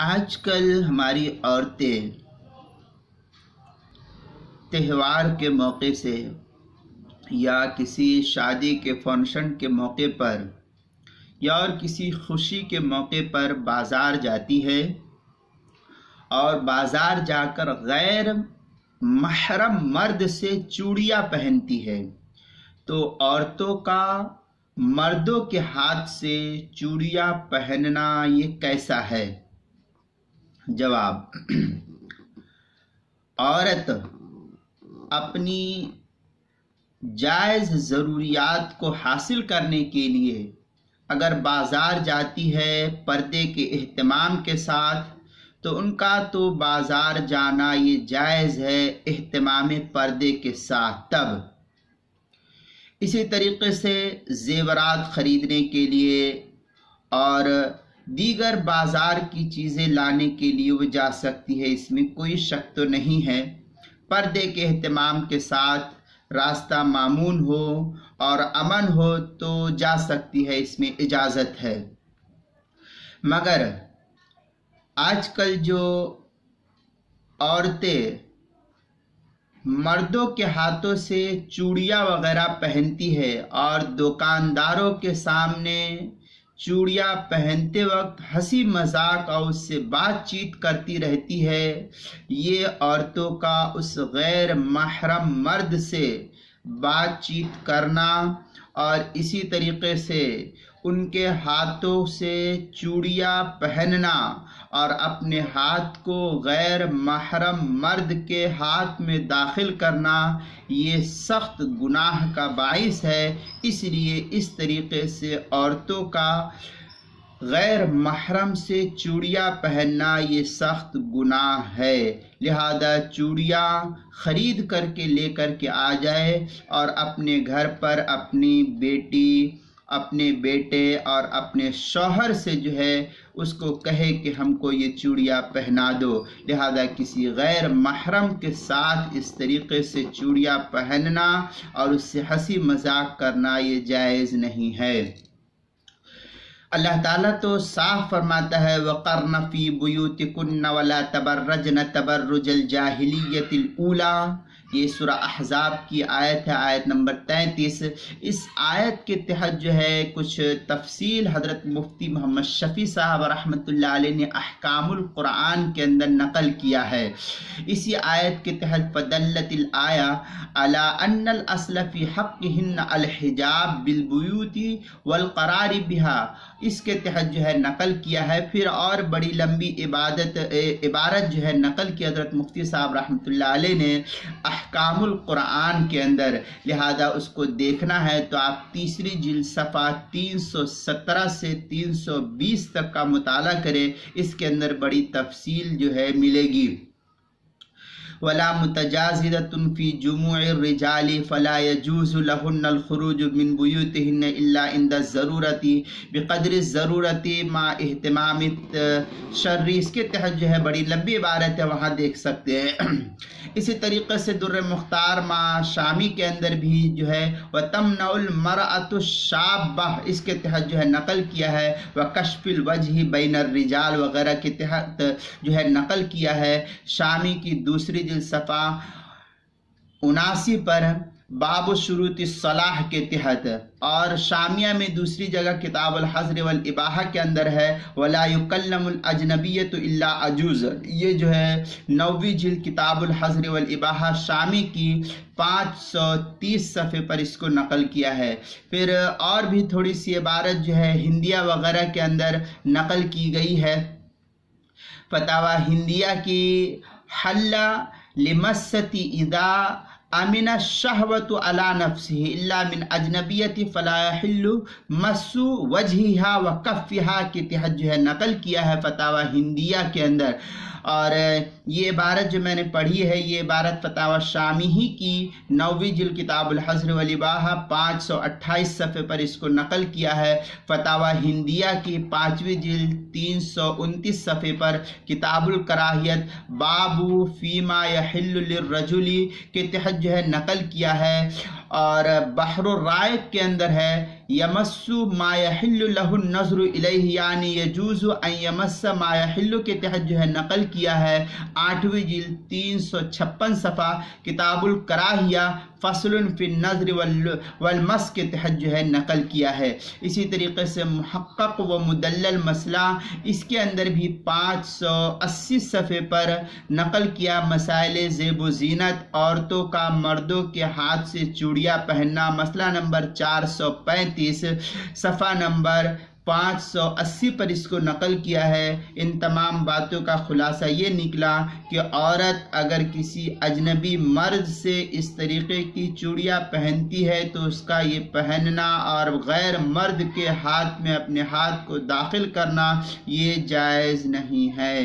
آج کل ہماری عورتیں تہوار کے موقع سے یا کسی شادی کے فنکشن کے موقع پر یا اور کسی خوشی کے موقع پر بازار جاتی ہے اور بازار جا کر غیر محرم مرد سے چوڑیاں پہنتی ہے۔ تو عورتوں کا مردوں کے ہاتھ سے چوڑیاں پہننا یہ کیسا ہے؟ جواب: عورت اپنی جائز ضروریات کو حاصل کرنے کے لیے اگر بازار جاتی ہے پردے کے اہتمام کے ساتھ تو ان کا تو بازار جانا یہ جائز ہے اہتمام پردے کے ساتھ۔ تب اسی طریقے سے زیورات خریدنے کے لیے اور دیگر بازار کی چیزیں لانے کے لیے وہ جا سکتی ہے، اس میں کوئی شک تو نہیں ہے۔ پردے کے اہتمام کے ساتھ راستہ مامون ہو اور امن ہو تو جا سکتی ہے، اس میں اجازت ہے۔ مگر آج کل جو عورتیں مردوں کے ہاتھوں سے چوڑیاں وغیرہ پہنتی ہے اور دکانداروں کے سامنے چوڑیاں پہنتے وقت ہنسی مذاق اور اس سے بات چیت کرتی رہتی ہے، یہ عورتوں کا اس غیر محرم مرد سے بات چیت کرنا اور اسی طریقے سے ان کے ہاتھوں سے چوڑیاں پہننا اور اپنے ہاتھ کو غیر محرم مرد کے ہاتھ میں داخل کرنا یہ سخت گناہ کا باعث ہے۔ اس لیے اس طریقے سے عورتوں کا غیر محرم سے چوڑیاں پہننا یہ سخت گناہ ہے، لہذا چوڑیاں خرید کر کے لے کر کے آ جائے اور اپنے گھر پر اپنی بیٹی، اپنے بیٹے اور اپنے شوہر سے جو ہے اس کو کہے کہ ہم کو یہ چوڑیاں پہنا دو۔ لہذا کسی غیر محرم کے ساتھ اس طریقے سے چوڑیاں پہننا اور اس سے ہنسی مذاق کرنا یہ جائز نہیں ہے۔ اللہ تعالیٰ تو صاف فرماتا ہے وَقَرْنَ فِي بُيُوتِكُنَّ وَلَا تَبَرَّجْنَ تَبَرُّجَ الْجَاهِلِيَّةِ الْأُولَى، یہ سورہ احزاب کی آیت ہے، آیت نمبر 33۔ اس آیت کے تحت جو ہے کچھ تفصیل حضرت مفتی محمد شفیع صاحب رحمۃ اللہ علیہ نے احکام القرآن کے اندر نقل کیا ہے۔ اسی آیت کے تحت فدلت الآیہ علی ان الاصل فی حقہن الحجاب بالبیوت والقرار بها، اس کے تحت جو ہے نقل کیا ہے۔ پھر اور بڑی لمبی عبارت جو ہے نقل کی حضرت مفتی صاحب رحمۃ اللہ علیہ نے احکام القرآن کے اندر، لہذا اس کو دیکھنا ہے تو آپ تیسری جلد صفحہ 317 سے 320 تک کا مطالعہ کریں، اس کے اندر بڑی تفصیل جو ہے ملے گی۔ ولا متجاوزۃ فی جموع الرجال فلا يجوز لهن الخروج من بيوتهن الا عند الضرورۃ بقدر الضرورۃ مع اہتمام الشر، اس کے تحت جو ہے بڑی لمبی عبارت ہے، وہاں دیکھ سکتے ہیں۔ اسی طریقے سے در مختار مع شامی کے اندر بھی جو ہے وتمنع المرأة الشابہ، اس کے تحت جو ہے نقل کیا ہے، وکشف الوجہ بین الرجال وغیرہ کے تحت جو ہے نقل کیا ہے۔ شامی کی دوسری جلد صفحہ 79 پر باب شروط الصلاح کے تحت، اور شامیہ میں دوسری جگہ کتاب الحظر والاباحہ کے اندر ہے ولا یکلم الاجنبیۃ الا عجوز، یہ جو ہے 9ویں جلد کتاب الحظر والاباحہ شامی کی 530 صفحے پر اس کو نقل کیا ہے۔ پھر اور بھی تھوڑی سی عبارت جو ہے ہندیہ وغیرہ کے اندر نقل کی گئی ہے۔ فتاوی ہندیہ کی حل لمست اذا امن الشہوۃ علی نفسہ الا من اجنبیۃ فلا یحل مس وجہها وکفها کے تحت جو ہے نقل کیا ہے فتاوی ہندیہ کے اندر۔ اور یہ عبارت جو میں نے پڑھی ہے یہ عبارت فتاوی شامی ہی کی 9ویں جلد کتاب الحظر والاباحہ 528 صفحے پر اس کو نقل کیا ہے۔ فتاوی ہندیہ کی 5ویں جلد 329 صفحے پر کتاب الکراہیت باب فیما یحل للرجل کے تحت جو ہے نقل کیا ہے۔ اور بحر الرائق کے اندر ہے یمسو ما یحل لہ النظر الیہ، یعنی یجوز ان یمس ما یحل کے تحت جو ہے نقل کیا ہے 8ویں جلد 356 صفحہ کتاب الکراہیہ فصل فی النظر والمس کے تحت جو ہے نقل کیا ہے۔ اسی طریقے سے محقق و مدلل مسئلہ، اس کے اندر بھی 580 صفحے پر نقل کیا مسائل زیب و زینت، عورتوں کا مردوں کے ہاتھ سے چوڑیاں پہننا، مسئلہ نمبر 435 صفحہ نمبر 580 پر اس کو نقل کیا ہے۔ ان تمام باتوں کا خلاصہ یہ نکلا کہ عورت اگر کسی اجنبی مرد سے اس طریقے کی چوڑیاں پہنتی ہے تو اس کا یہ پہننا اور غیر مرد کے ہاتھ میں اپنے ہاتھ کو داخل کرنا یہ جائز نہیں ہے۔